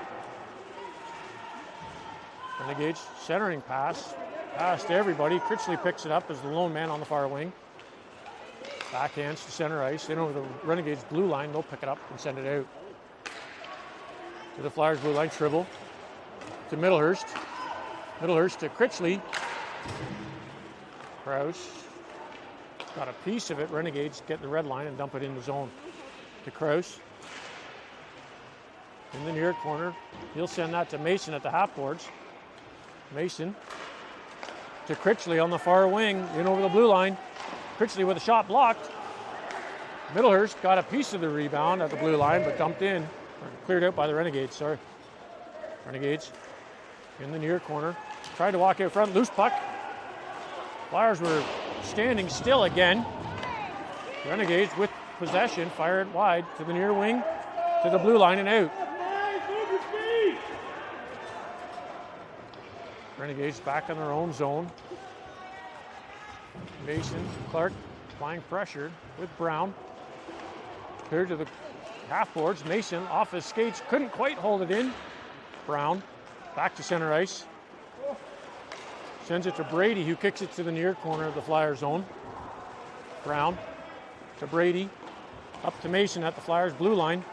Renegades centering pass to everybody. Critchley picks it up as the lone man on the far wing. Backhands to center ice, in over the Renegades blue line. They'll pick it up and send it out. To the Flyers blue line, Tribble to Middlehurst. Middlehurst to Critchley. Krause got a piece of it. Renegades get the red line and dump it in the zone. To Krause. In the near corner. He'll send that to Mason at the half boards. Mason to Critchley on the far wing, in over the blue line. Critchley with a shot blocked. Middlehurst got a piece of the rebound at the blue line, but dumped in. Or cleared out by the Renegades, sorry. Renegades in the near corner. Tried to walk out front, loose puck. Flyers were standing still again. Renegades with possession, fire it wide to the near wing, to the blue line and out. Renegades back in their own zone. Mason, Clark applying pressure with Brown. Clear to the half boards. Mason off his skates, couldn't quite hold it in. Brown back to center ice. Sends it to Brady, who kicks it to the near corner of the Flyer zone. Brown to Brady. Up to Mason at the Flyers blue line.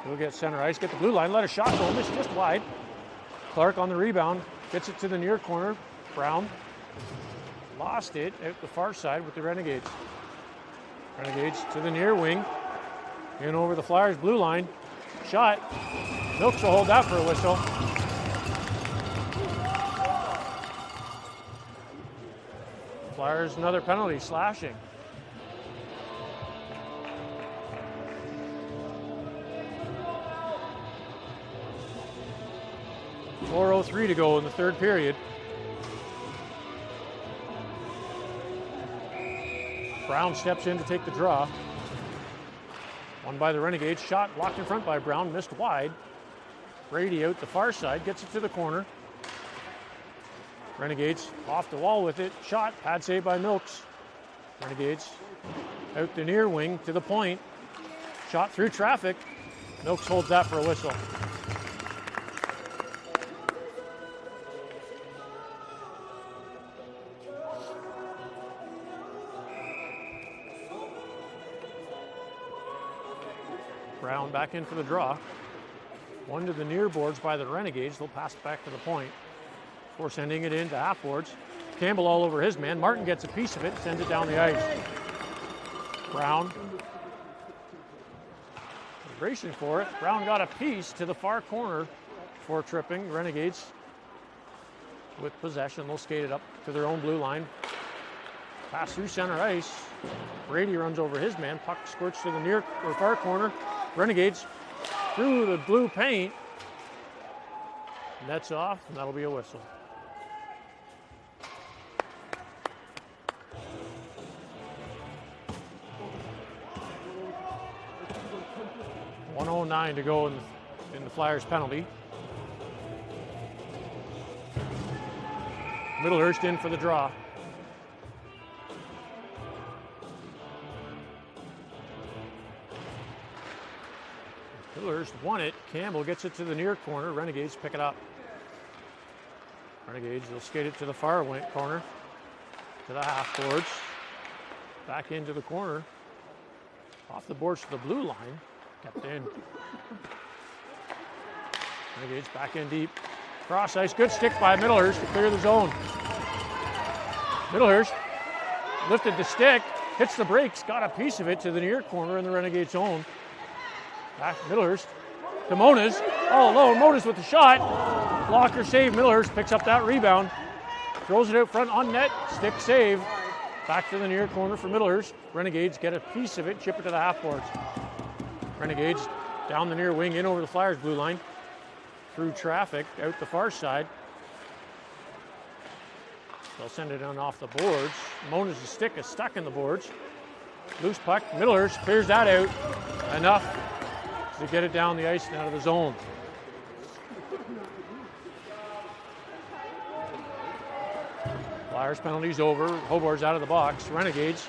He'll get center ice, get the blue line, let a shot go, miss just wide. Clark on the rebound, gets it to the near corner. Brown lost it at the far side with the Renegades. Renegades to the near wing. In over the Flyers blue line. Shot. Milks will hold that for a whistle. Flyers another penalty, slashing. .4:03 to go in the third period. Brown steps in to take the draw. Won by the Renegades. Shot blocked in front by Brown, missed wide. Brady out the far side, gets it to the corner. Renegades off the wall with it. Shot, pad save by Milks. Renegades out the near wing to the point. Shot through traffic. Milks holds that for a whistle. Brown back in for the draw. One to the near boards by the Renegades. They'll pass it back to the point before sending it into half boards. Campbell all over his man. Martin gets a piece of it, sends it down the ice. Brown racing for it. Brown got a piece to the far corner before tripping. Renegades with possession. They'll skate it up to their own blue line. Pass through center ice. Brady runs over his man. Puck squirts to the near or far corner. Renegades through the blue paint. Nets off, and that'll be a whistle. .109 to go in the Flyers penalty. Middlehurst in for the draw. Middlehurst won it. Campbell gets it to the near corner. Renegades pick it up. Renegades will skate it to the far wing corner, to the half boards. Back into the corner. Off the boards to the blue line. Kept in. Renegades back in deep. Cross ice. Good stick by Middlehurst to clear the zone. Middlehurst lifted the stick. Hits the brakes. Got a piece of it to the near corner in the Renegades zone. Back to Middlehurst. To Moniz. All alone. Moniz with the shot. Blocker save. Middlehurst picks up that rebound. Throws it out front on net. Stick save. Back to the near corner for Middlehurst. Renegades get a piece of it. Chip it to the half boards. Renegades down the near wing. In over the Flyers blue line. Through traffic. Out the far side. They'll send it on off the boards. Moniz's stick is stuck in the boards. Loose puck. Middlehurst clears that out. Enough to get it down the ice and out of the zone. Flyers penalty's over. Hobart's out of the box. Renegades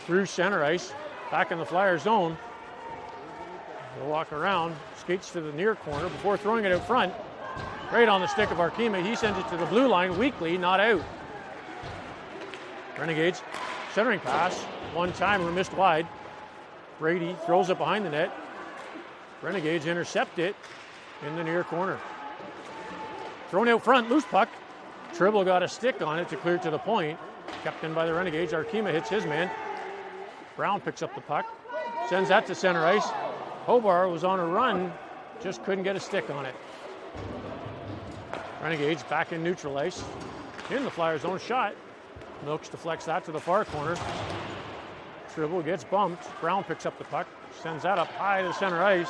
through center ice. Back in the Flyers zone. They'll walk around. Skates to the near corner before throwing it out front. Right on the stick of Arkema. He sends it to the blue line weakly, not out. Renegades centering pass. One timer missed wide. Brady throws it behind the net. Renegades intercept it in the near corner. Thrown out front, loose puck. Tribble got a stick on it to clear to the point. Kept in by the Renegades. Arkema hits his man. Brown picks up the puck. Sends that to center ice. Hobart was on a run, just couldn't get a stick on it. Renegades back in neutral ice. In the Flyers' own shot. Milks deflects that to the far corner. Tribble gets bumped. Brown picks up the puck. Sends that up high to center ice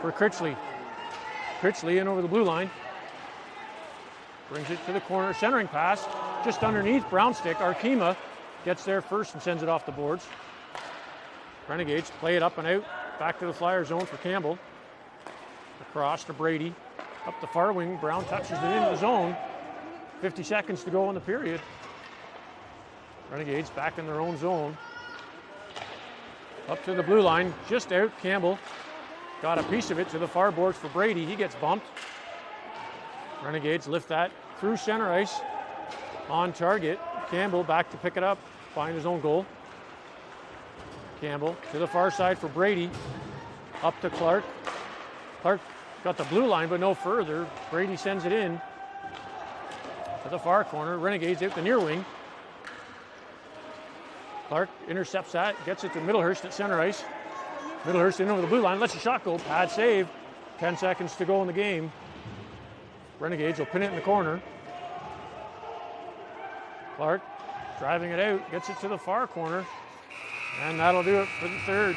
for Critchley. Critchley in over the blue line. Brings it to the corner. Centering pass just underneath Brown stick. Arkema gets there first and sends it off the boards. Renegades play it up and out. Back to the Flyers zone for Campbell. Across to Brady. Up the far wing. Brown touches it into the zone. 50 seconds to go in the period. Renegades back in their own zone. Up to the blue line, just out. Campbell got a piece of it to the far boards for Brady. He gets bumped. Renegades lift that through center ice. On target. Campbell back to pick it up. Find his own goal. Campbell to the far side for Brady. Up to Clark. Clark got the blue line, but no further. Brady sends it in to the far corner. Renegades out the near wing. Clark intercepts that, gets it to Middlehurst at center ice. Middlehurst in over the blue line, lets the shot go. Pad save. 10 seconds to go in the game. Renegades will pin it in the corner. Clark driving it out, gets it to the far corner. And that'll do it for the third.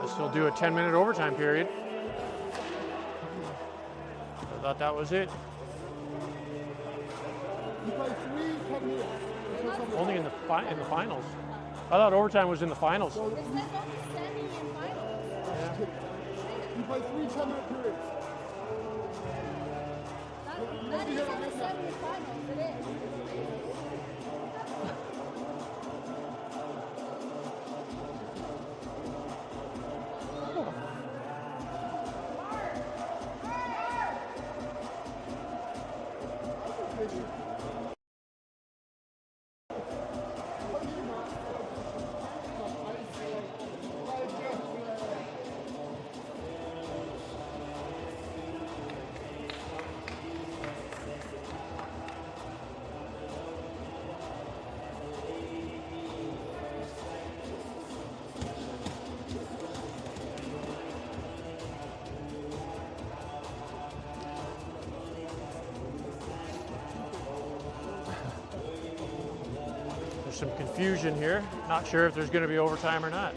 This will do a 10-minute overtime period. I thought that was it. Only in the finals. I thought overtime was in the finals. It says only semi and finals. Yeah. You play 3 10-minute periods. That is in the semi finals. It is. Some confusion here. Not sure if there's going to be overtime or not.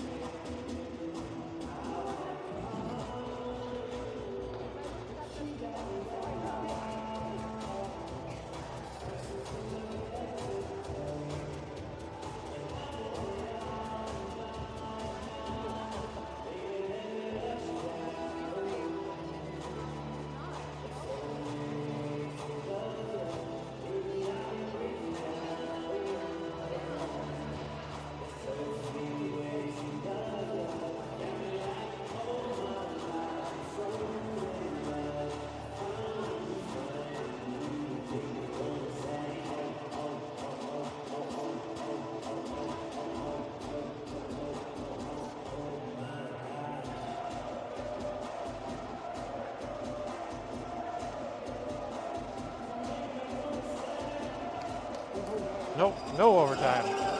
Nope, no overtime.